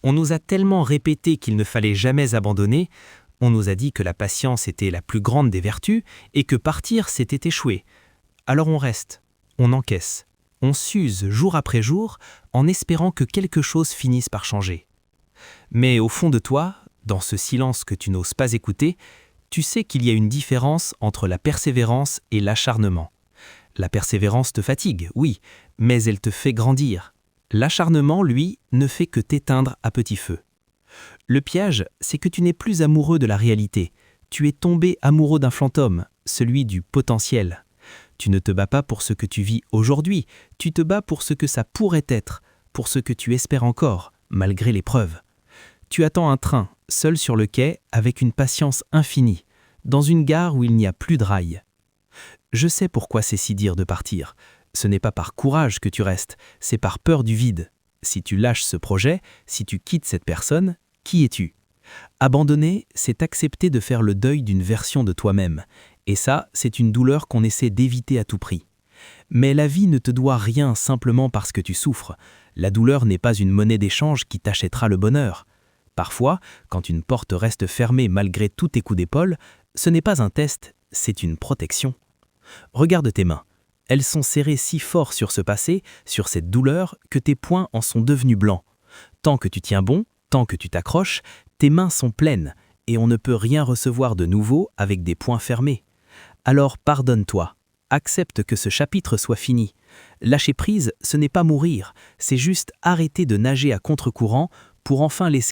On nous a tellement répété qu'il ne fallait jamais abandonner, on nous a dit que la patience était la plus grande des vertus et que partir c'était échouer. Alors on reste, on encaisse, on s'use jour après jour en espérant que quelque chose finisse par changer. Mais au fond de toi, dans ce silence que tu n'oses pas écouter, tu sais qu'il y a une différence entre la persévérance et l'acharnement. La persévérance te fatigue, oui, mais elle te fait grandir. L'acharnement, lui, ne fait que t'éteindre à petit feu. Le piège, c'est que tu n'es plus amoureux de la réalité. Tu es tombé amoureux d'un fantôme, celui du potentiel. Tu ne te bats pas pour ce que tu vis aujourd'hui, tu te bats pour ce que ça pourrait être, pour ce que tu espères encore, malgré l'épreuve. Tu attends un train, seul sur le quai, avec une patience infinie, dans une gare où il n'y a plus de rails. Je sais pourquoi c'est si dur de partir. Ce n'est pas par courage que tu restes, c'est par peur du vide. Si tu lâches ce projet, si tu quittes cette personne, qui es-tu? Abandonner, c'est accepter de faire le deuil d'une version de toi-même. Et ça, c'est une douleur qu'on essaie d'éviter à tout prix. Mais la vie ne te doit rien simplement parce que tu souffres. La douleur n'est pas une monnaie d'échange qui t'achètera le bonheur. Parfois, quand une porte reste fermée malgré tous tes coups d'épaule, ce n'est pas un test, c'est une protection. Regarde tes mains. Elles sont serrées si fort sur ce passé, sur cette douleur, que tes poings en sont devenus blancs. Tant que tu tiens bon, tant que tu t'accroches, tes mains sont pleines, et on ne peut rien recevoir de nouveau avec des poings fermés. Alors pardonne-toi, accepte que ce chapitre soit fini. Lâcher prise, ce n'est pas mourir, c'est juste arrêter de nager à contre-courant pour enfin laisser